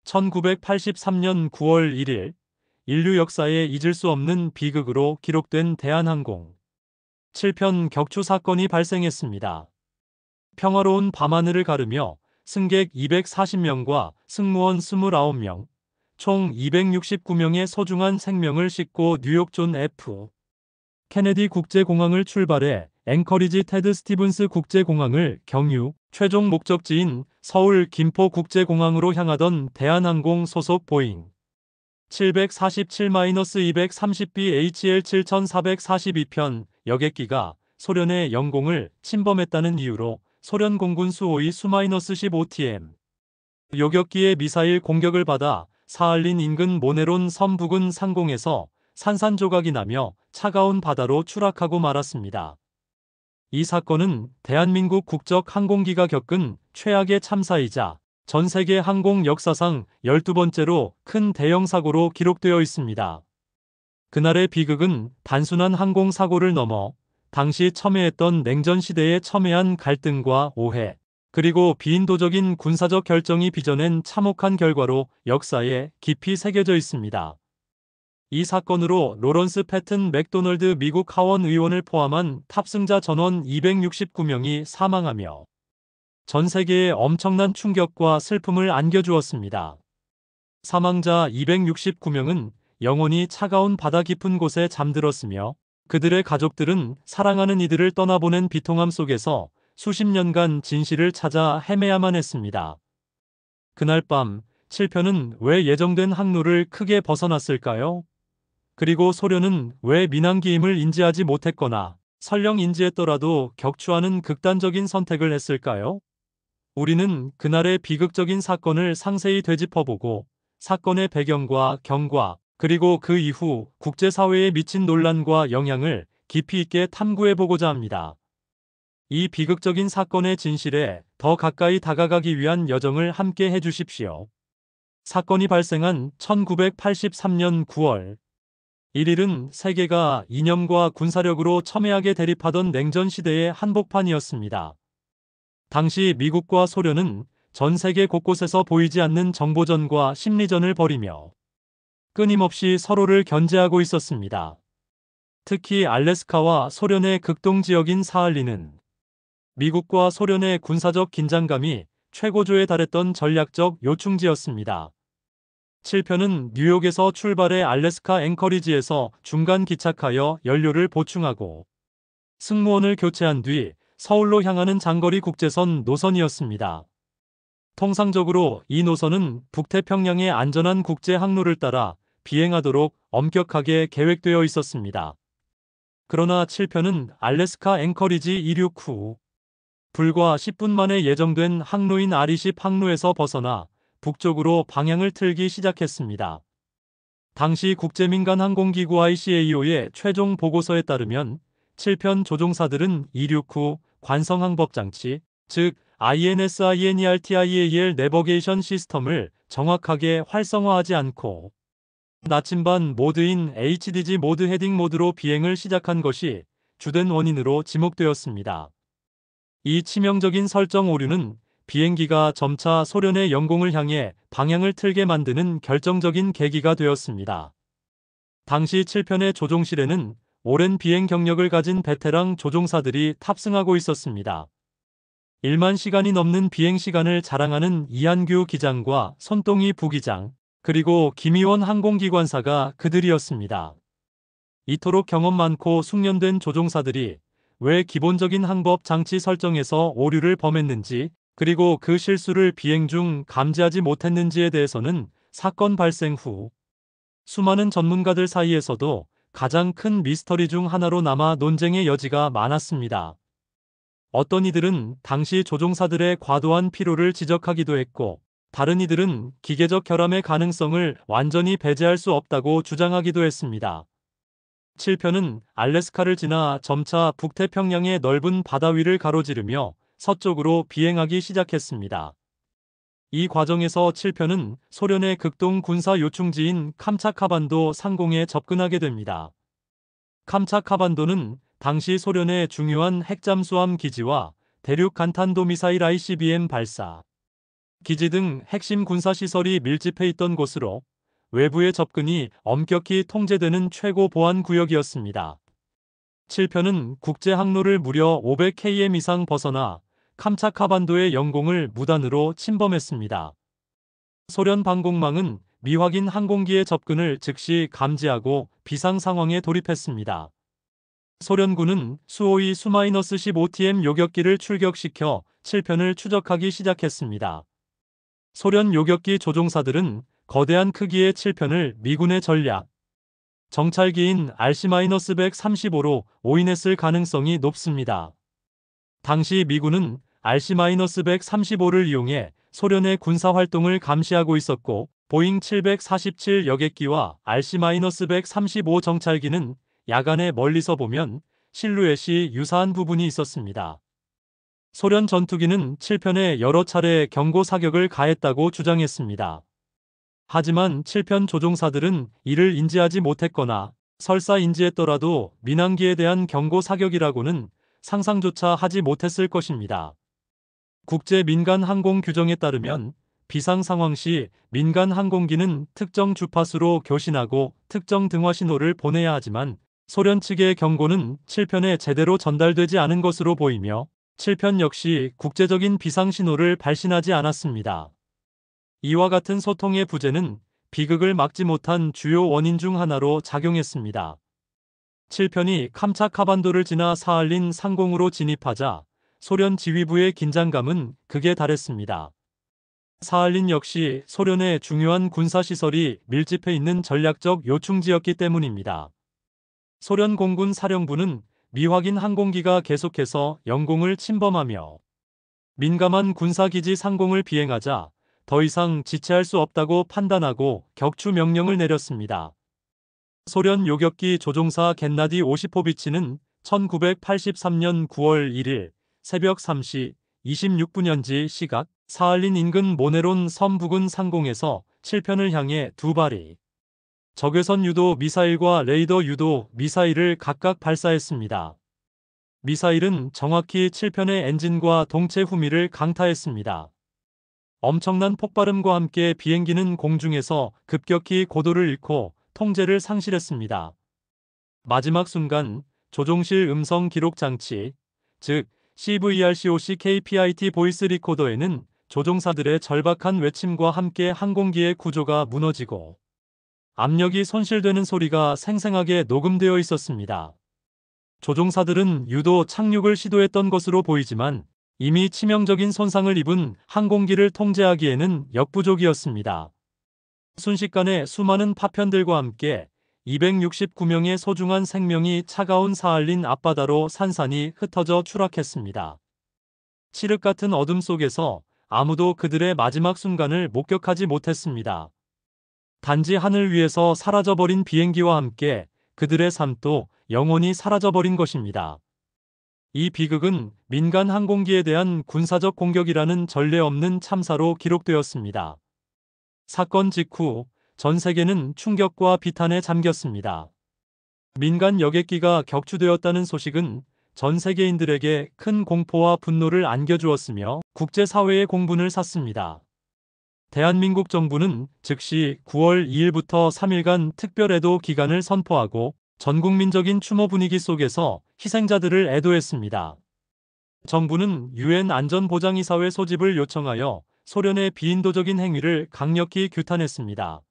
1983년 9월 1일 인류 역사에 잊을 수 없는 비극으로 기록된 대한항공 7편 격추 사건이 발생했습니다. 평화로운 밤하늘을 가르며 승객 240명과 승무원 29명, 총 269명의 소중한 생명을 싣고 뉴욕 존 F. 케네디 국제공항을 출발해 앵커리지 테드 스티븐스 국제공항을 경유, 최종 목적지인 서울 김포 국제공항으로 향하던 대한항공 소속 보잉 747-230BHL 7442편 여객기가 소련의 영공을 침범했다는 이유로 소련 공군 수호의 Su-15TM 요격기의 미사일 공격을 받아 사할린 인근 모네론 섬 부근 상공에서 산산조각이 나며 차가운 바다로 추락하고 말았습니다. 이 사건은 대한민국 국적 항공기가 겪은 최악의 참사이자 전 세계 항공 역사상 12번째로 큰 대형 사고로 기록되어 있습니다. 그날의 비극은 단순한 항공 사고를 넘어 당시 첨예했던 냉전 시대의 첨예한 갈등과 오해, 그리고 비인도적인 군사적 결정이 빚어낸 참혹한 결과로 역사에 깊이 새겨져 있습니다. 이 사건으로 로런스 패튼 맥도널드 미국 하원 의원을 포함한 탑승자 전원 269명이 사망하며 전 세계에 엄청난 충격과 슬픔을 안겨주었습니다. 사망자 269명은 영원히 차가운 바다 깊은 곳에 잠들었으며 그들의 가족들은 사랑하는 이들을 떠나보낸 비통함 속에서 수십 년간 진실을 찾아 헤매야만 했습니다. 그날 밤 7편은 왜 예정된 항로를 크게 벗어났을까요? 그리고 소련은 왜 민항기임을 인지하지 못했거나 설령 인지했더라도 격추하는 극단적인 선택을 했을까요? 우리는 그날의 비극적인 사건을 상세히 되짚어보고 사건의 배경과 경과, 그리고 그 이후 국제사회에 미친 논란과 영향을 깊이 있게 탐구해보고자 합니다. 이 비극적인 사건의 진실에 더 가까이 다가가기 위한 여정을 함께 해주십시오. 사건이 발생한 1983년 9월 1일은 세계가 이념과 군사력으로 첨예하게 대립하던 냉전 시대의 한복판이었습니다. 당시 미국과 소련은 전 세계 곳곳에서 보이지 않는 정보전과 심리전을 벌이며 끊임없이 서로를 견제하고 있었습니다. 특히 알래스카와 소련의 극동 지역인 사할린은 미국과 소련의 군사적 긴장감이 최고조에 달했던 전략적 요충지였습니다. 7편은 뉴욕에서 출발해 알래스카 앵커리지에서 중간 기착하여 연료를 보충하고 승무원을 교체한 뒤 서울로 향하는 장거리 국제선 노선이었습니다. 통상적으로 이 노선은 북태평양의 안전한 국제 항로를 따라 비행하도록 엄격하게 계획되어 있었습니다. 그러나 7편은 알래스카 앵커리지 이륙 후 불과 10분 만에 예정된 항로인 R20 항로에서 벗어나 북쪽으로 방향을 틀기 시작했습니다. 당시 국제민간항공기구 ICAO의 최종 보고서에 따르면 7편 조종사들은 이륙 후 관성항법장치, 즉 INSINERTIAL 내버게이션 시스템을 정확하게 활성화하지 않고 나침반 모드인 HDG 모드 헤딩 모드로 비행을 시작한 것이 주된 원인으로 지목되었습니다. 이 치명적인 설정 오류는 비행기가 점차 소련의 영공을 향해 방향을 틀게 만드는 결정적인 계기가 되었습니다. 당시 7편의 조종실에는 오랜 비행 경력을 가진 베테랑 조종사들이 탑승하고 있었습니다. 1만 시간이 넘는 비행 시간을 자랑하는 이한규 기장과 손동희 부기장, 그리고 김희원 항공기관사가 그들이었습니다. 이토록 경험 많고 숙련된 조종사들이 왜 기본적인 항법 장치 설정에서 오류를 범했는지, 그리고 그 실수를 비행 중 감지하지 못했는지에 대해서는 사건 발생 후 수많은 전문가들 사이에서도 가장 큰 미스터리 중 하나로 남아 논쟁의 여지가 많았습니다. 어떤 이들은 당시 조종사들의 과도한 피로를 지적하기도 했고, 다른 이들은 기계적 결함의 가능성을 완전히 배제할 수 없다고 주장하기도 했습니다. 7편은 알래스카를 지나 점차 북태평양의 넓은 바다 위를 가로지르며 서쪽으로 비행하기 시작했습니다. 이 과정에서 7편은 소련의 극동 군사 요충지인 캄차카반도 상공에 접근하게 됩니다. 캄차카반도는 당시 소련의 중요한 핵잠수함 기지와 대륙 간탄도 미사일 ICBM 발사, 기지 등 핵심 군사시설이 밀집해 있던 곳으로 외부의 접근이 엄격히 통제되는 최고 보안 구역이었습니다. 7편은 국제 항로를 무려 500km 이상 벗어나 캄차카반도의 영공을 무단으로 침범했습니다. 소련 방공망은 미확인 항공기의 접근을 즉시 감지하고 비상 상황에 돌입했습니다. 소련군은 수호이 Su-15TM 요격기를 출격시켜 7편을 추적하기 시작했습니다. 소련 요격기 조종사들은 거대한 크기의 7편을 미군의 전략 정찰기인 RC-135로 오인했을 가능성이 높습니다. 당시 미군은 RC-135를 이용해 소련의 군사활동을 감시하고 있었고 보잉 747 여객기와 RC-135 정찰기는 야간에 멀리서 보면 실루엣이 유사한 부분이 있었습니다. 소련 전투기는 7편에 여러 차례 경고 사격을 가했다고 주장했습니다. 하지만 7편 조종사들은 이를 인지하지 못했거나 설사 인지했더라도 민항기에 대한 경고 사격이라고는 상상조차 하지 못했을 것입니다. 국제 민간 항공 규정에 따르면 비상 상황 시 민간 항공기는 특정 주파수로 교신하고 특정 등화 신호를 보내야 하지만 소련 측의 경고는 7편에 제대로 전달되지 않은 것으로 보이며 7편 역시 국제적인 비상 신호를 발신하지 않았습니다. 이와 같은 소통의 부재는 비극을 막지 못한 주요 원인 중 하나로 작용했습니다. 7편이 캄차카반도를 지나 사할린 상공으로 진입하자 소련 지휘부의 긴장감은 극에 달했습니다. 사할린 역시 소련의 중요한 군사시설이 밀집해 있는 전략적 요충지였기 때문입니다. 소련 공군 사령부는 미확인 항공기가 계속해서 영공을 침범하며 민감한 군사기지 상공을 비행하자 더 이상 지체할 수 없다고 판단하고 격추 명령을 내렸습니다. 소련 요격기 조종사 겐나디 오시포비치는 1983년 9월 1일 새벽 3시 26분 현지 시각 사할린 인근 모네론 섬 부근 상공에서 7편을 향해 두 발이 적외선 유도 미사일과 레이더 유도 미사일을 각각 발사했습니다. 미사일은 정확히 7편의 엔진과 동체 후미를 강타했습니다. 엄청난 폭발음과 함께 비행기는 공중에서 급격히 고도를 잃고 통제를 상실했습니다. 마지막 순간 조종실 음성 기록 장치, 즉 CVRCOC KPIT 보이스 리코더에는 조종사들의 절박한 외침과 함께 항공기의 구조가 무너지고 압력이 손실되는 소리가 생생하게 녹음되어 있었습니다. 조종사들은 유도 착륙을 시도했던 것으로 보이지만 이미 치명적인 손상을 입은 항공기를 통제하기에는 역부족이었습니다. 순식간에 수많은 파편들과 함께 269명의 소중한 생명이 차가운 사할린 앞바다로 산산이 흩어져 추락했습니다. 칠흑 같은 어둠 속에서 아무도 그들의 마지막 순간을 목격하지 못했습니다. 단지 하늘 위에서 사라져버린 비행기와 함께 그들의 삶도 영원히 사라져버린 것입니다. 이 비극은 민간 항공기에 대한 군사적 공격이라는 전례 없는 참사로 기록되었습니다. 사건 직후 전 세계는 충격과 비탄에 잠겼습니다. 민간 여객기가 격추되었다는 소식은 전 세계인들에게 큰 공포와 분노를 안겨주었으며 국제사회의 공분을 샀습니다. 대한민국 정부는 즉시 9월 2일부터 3일간 특별애도 기간을 선포하고 전국민적인 추모 분위기 속에서 희생자들을 애도했습니다. 정부는 유엔 안전보장이사회 소집을 요청하여 소련의 비인도적인 행위를 강력히 규탄했습니다.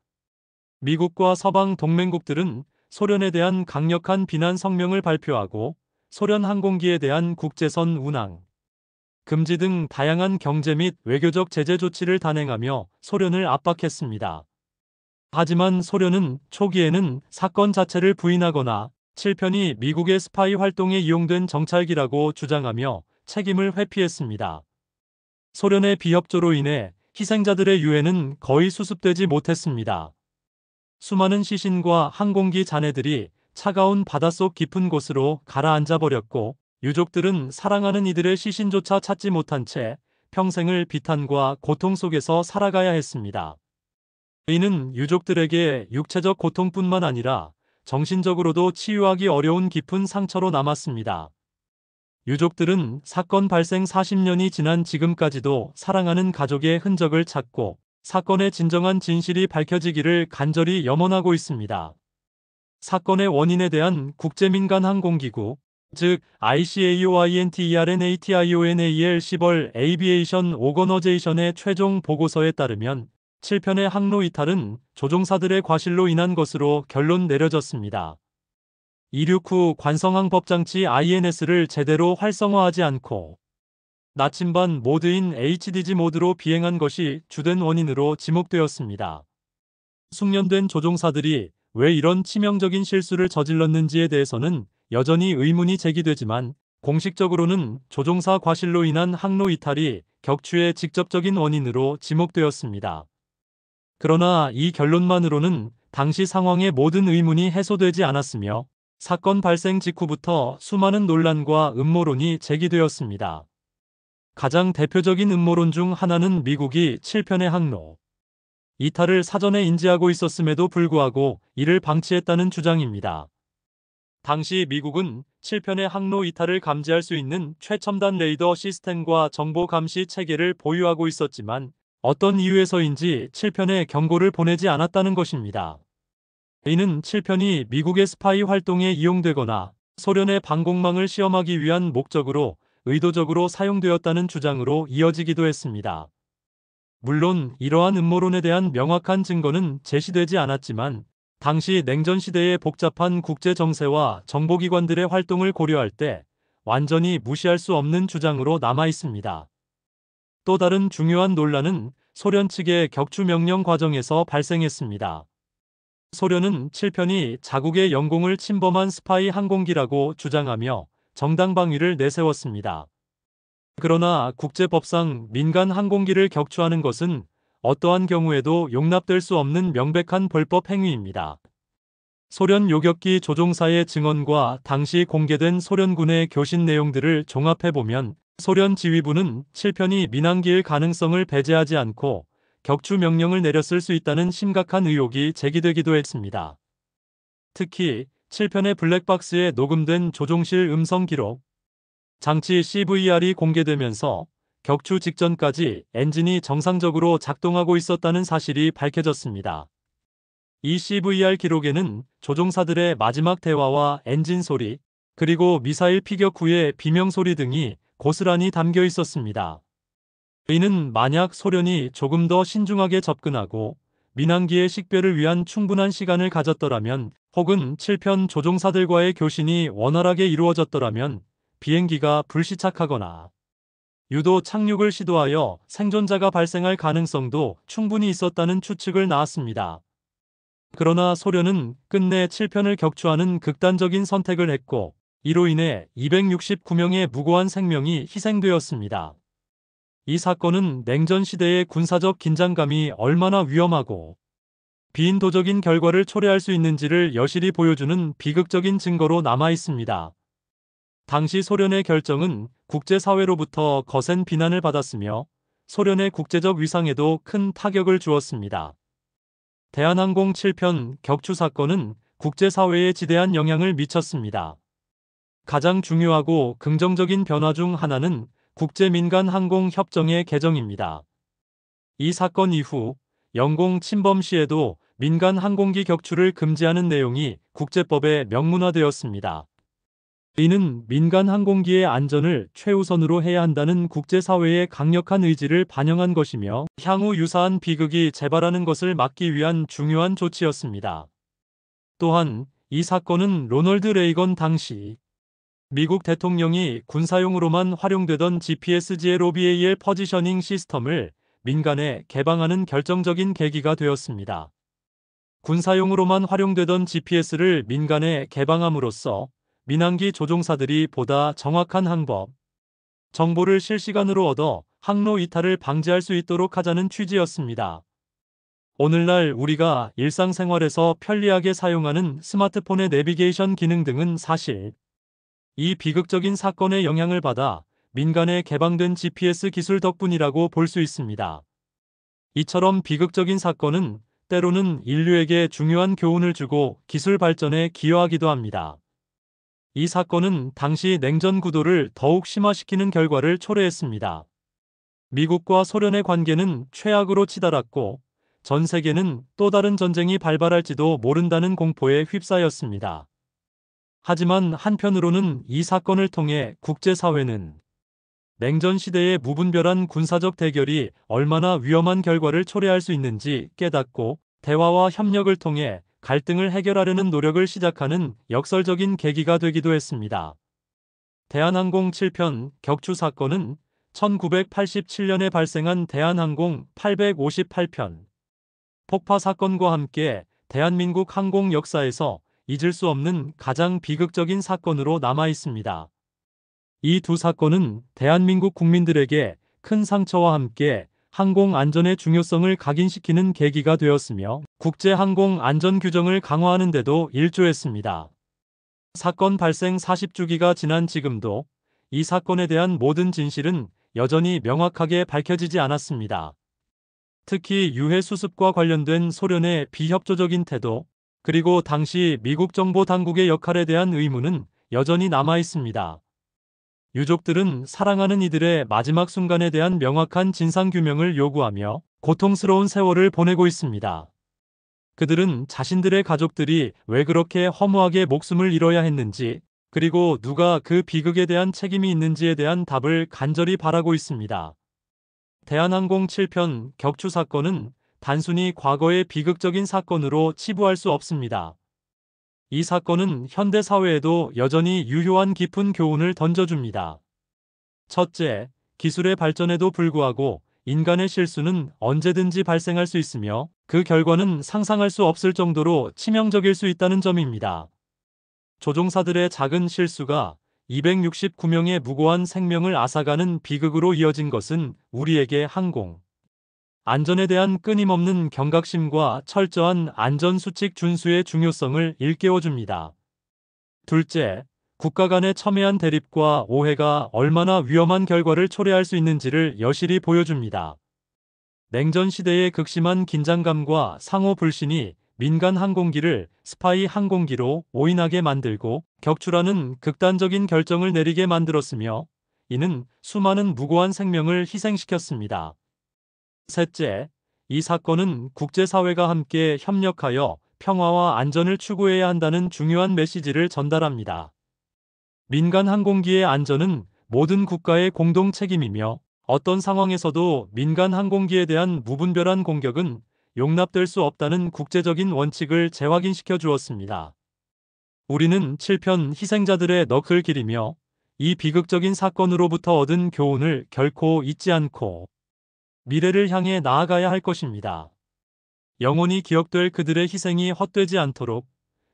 미국과 서방 동맹국들은 소련에 대한 강력한 비난 성명을 발표하고 소련 항공기에 대한 국제선 운항, 금지 등 다양한 경제 및 외교적 제재 조치를 단행하며 소련을 압박했습니다. 하지만 소련은 초기에는 사건 자체를 부인하거나 7편이 미국의 스파이 활동에 이용된 정찰기라고 주장하며 책임을 회피했습니다. 소련의 비협조로 인해 희생자들의 유해는 거의 수습되지 못했습니다. 수많은 시신과 항공기 잔해들이 차가운 바닷속 깊은 곳으로 가라앉아 버렸고 유족들은 사랑하는 이들의 시신조차 찾지 못한 채 평생을 비탄과 고통 속에서 살아가야 했습니다. 이는 유족들에게 육체적 고통뿐만 아니라 정신적으로도 치유하기 어려운 깊은 상처로 남았습니다. 유족들은 사건 발생 40년이 지난 지금까지도 사랑하는 가족의 흔적을 찾고 사건의 진정한 진실이 밝혀지기를 간절히 염원하고 있습니다. 사건의 원인에 대한 국제민간항공기구, 즉 ICAOINTERNATIONAL 10월 에이비에이션 오거너제이션의 최종 보고서에 따르면 7편의 항로 이탈은 조종사들의 과실로 인한 것으로 결론 내려졌습니다. 이륙 후 관성항 법장치 INS를 제대로 활성화하지 않고 나침반 모드인 HDG 모드로 비행한 것이 주된 원인으로 지목되었습니다. 숙련된 조종사들이 왜 이런 치명적인 실수를 저질렀는지에 대해서는 여전히 의문이 제기되지만 공식적으로는 조종사 과실로 인한 항로 이탈이 격추의 직접적인 원인으로 지목되었습니다. 그러나 이 결론만으로는 당시 상황의 모든 의문이 해소되지 않았으며 사건 발생 직후부터 수많은 논란과 음모론이 제기되었습니다. 가장 대표적인 음모론 중 하나는 미국이 7편의 항로 이탈을 사전에 인지하고 있었음에도 불구하고 이를 방치했다는 주장입니다. 당시 미국은 7편의 항로 이탈을 감지할 수 있는 최첨단 레이더 시스템과 정보 감시 체계를 보유하고 있었지만 어떤 이유에서인지 7편에 경고를 보내지 않았다는 것입니다. 이는 7편이 미국의 스파이 활동에 이용되거나 소련의 방공망을 시험하기 위한 목적으로 의도적으로 사용되었다는 주장으로 이어지기도 했습니다. 물론 이러한 음모론에 대한 명확한 증거는 제시되지 않았지만 당시 냉전 시대의 복잡한 국제 정세와 정보기관들의 활동을 고려할 때 완전히 무시할 수 없는 주장으로 남아 있습니다. 또 다른 중요한 논란은 소련 측의 격추 명령 과정에서 발생했습니다. 소련은 7편이 자국의 영공을 침범한 스파이 항공기라고 주장하며 정당방위를 내세웠습니다. 그러나 국제법상 민간 항공기를 격추하는 것은 어떠한 경우에도 용납될 수 없는 명백한 불법 행위입니다. 소련 요격기 조종사의 증언과 당시 공개된 소련군의 교신 내용들을 종합해보면 소련 지휘부는 7편이 민항기일 가능성을 배제하지 않고 격추 명령을 내렸을 수 있다는 심각한 의혹이 제기되기도 했습니다. 특히 7편의 블랙박스에 녹음된 조종실 음성 기록, 장치 CVR이 공개되면서 격추 직전까지 엔진이 정상적으로 작동하고 있었다는 사실이 밝혀졌습니다. 이 CVR 기록에는 조종사들의 마지막 대화와 엔진 소리, 그리고 미사일 피격 후의 비명 소리 등이 고스란히 담겨 있었습니다. 이는 만약 소련이 조금 더 신중하게 접근하고 민항기의 식별을 위한 충분한 시간을 가졌더라면 혹은 7편 조종사들과의 교신이 원활하게 이루어졌더라면 비행기가 불시착하거나 유도 착륙을 시도하여 생존자가 발생할 가능성도 충분히 있었다는 추측을 낳았습니다. 그러나 소련은 끝내 7편을 격추하는 극단적인 선택을 했고 이로 인해 269명의 무고한 생명이 희생되었습니다. 이 사건은 냉전 시대의 군사적 긴장감이 얼마나 위험하고 비인도적인 결과를 초래할 수 있는지를 여실히 보여주는 비극적인 증거로 남아 있습니다. 당시 소련의 결정은 국제사회로부터 거센 비난을 받았으며 소련의 국제적 위상에도 큰 타격을 주었습니다. 대한항공 7편 격추 사건은 국제사회에 지대한 영향을 미쳤습니다. 가장 중요하고 긍정적인 변화 중 하나는 국제민간항공협정의 개정입니다. 이 사건 이후 영공 침범 시에도 민간 항공기 격추를 금지하는 내용이 국제법에 명문화되었습니다. 이는 민간 항공기의 안전을 최우선으로 해야 한다는 국제사회의 강력한 의지를 반영한 것이며 향후 유사한 비극이 재발하는 것을 막기 위한 중요한 조치였습니다. 또한 이 사건은 로널드 레이건 당시 미국 대통령이 군사용으로만 활용되던 GPS-GLOBAL 포지셔닝 시스템을 민간에 개방하는 결정적인 계기가 되었습니다. 군사용으로만 활용되던 GPS를 민간에 개방함으로써 민항기 조종사들이 보다 정확한 항법, 정보를 실시간으로 얻어 항로 이탈을 방지할 수 있도록 하자는 취지였습니다. 오늘날 우리가 일상생활에서 편리하게 사용하는 스마트폰의 내비게이션 기능 등은 사실 이 비극적인 사건의 영향을 받아 민간에 개방된 GPS 기술 덕분이라고 볼 수 있습니다. 이처럼 비극적인 사건은 때로는 인류에게 중요한 교훈을 주고 기술 발전에 기여하기도 합니다. 이 사건은 당시 냉전 구도를 더욱 심화시키는 결과를 초래했습니다. 미국과 소련의 관계는 최악으로 치달았고 전 세계는 또 다른 전쟁이 발발할지도 모른다는 공포에 휩싸였습니다. 하지만 한편으로는 이 사건을 통해 국제사회는 냉전 시대의 무분별한 군사적 대결이 얼마나 위험한 결과를 초래할 수 있는지 깨닫고 대화와 협력을 통해 갈등을 해결하려는 노력을 시작하는 역설적인 계기가 되기도 했습니다. 대한항공 7편 격추 사건은 1987년에 발생한 대한항공 858편 폭파 사건과 함께 대한민국 항공 역사에서 잊을 수 없는 가장 비극적인 사건으로 남아 있습니다. 이 두 사건은 대한민국 국민들에게 큰 상처와 함께 항공 안전의 중요성을 각인시키는 계기가 되었으며 국제 항공 안전 규정을 강화하는 데도 일조했습니다. 사건 발생 40주기가 지난 지금도 이 사건에 대한 모든 진실은 여전히 명확하게 밝혀지지 않았습니다. 특히 유해 수습과 관련된 소련의 비협조적인 태도, 그리고 당시 미국 정보 당국의 역할에 대한 의문은 여전히 남아 있습니다. 유족들은 사랑하는 이들의 마지막 순간에 대한 명확한 진상규명을 요구하며 고통스러운 세월을 보내고 있습니다. 그들은 자신들의 가족들이 왜 그렇게 허무하게 목숨을 잃어야 했는지, 그리고 누가 그 비극에 대한 책임이 있는지에 대한 답을 간절히 바라고 있습니다. 대한항공 7편 격추 사건은 단순히 과거의 비극적인 사건으로 치부할 수 없습니다. 이 사건은 현대 사회에도 여전히 유효한 깊은 교훈을 던져줍니다. 첫째, 기술의 발전에도 불구하고 인간의 실수는 언제든지 발생할 수 있으며 그 결과는 상상할 수 없을 정도로 치명적일 수 있다는 점입니다. 조종사들의 작은 실수가 269명의 무고한 생명을 앗아가는 비극으로 이어진 것은 우리에게 항공 안전에 대한 끊임없는 경각심과 철저한 안전수칙 준수의 중요성을 일깨워줍니다. 둘째, 국가 간의 첨예한 대립과 오해가 얼마나 위험한 결과를 초래할 수 있는지를 여실히 보여줍니다. 냉전 시대의 극심한 긴장감과 상호 불신이 민간 항공기를 스파이 항공기로 오인하게 만들고 격추라는 극단적인 결정을 내리게 만들었으며 이는 수많은 무고한 생명을 희생시켰습니다. 셋째, 이 사건은 국제사회가 함께 협력하여 평화와 안전을 추구해야 한다는 중요한 메시지를 전달합니다. 민간 항공기의 안전은 모든 국가의 공동 책임이며 어떤 상황에서도 민간 항공기에 대한 무분별한 공격은 용납될 수 없다는 국제적인 원칙을 재확인시켜 주었습니다. 우리는 7편 희생자들의 넋을 기리며 이 비극적인 사건으로부터 얻은 교훈을 결코 잊지 않고 미래를 향해 나아가야 할 것입니다. 영원히 기억될 그들의 희생이 헛되지 않도록,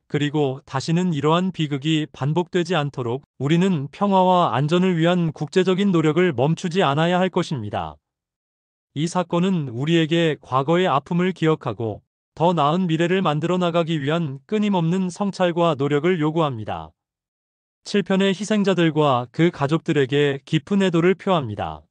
그리고 다시는 이러한 비극이 반복되지 않도록 우리는 평화와 안전을 위한 국제적인 노력을 멈추지 않아야 할 것입니다. 이 사건은 우리에게 과거의 아픔을 기억하고 더 나은 미래를 만들어 나가기 위한 끊임없는 성찰과 노력을 요구합니다. 7편의 희생자들과 그 가족들에게 깊은 애도를 표합니다.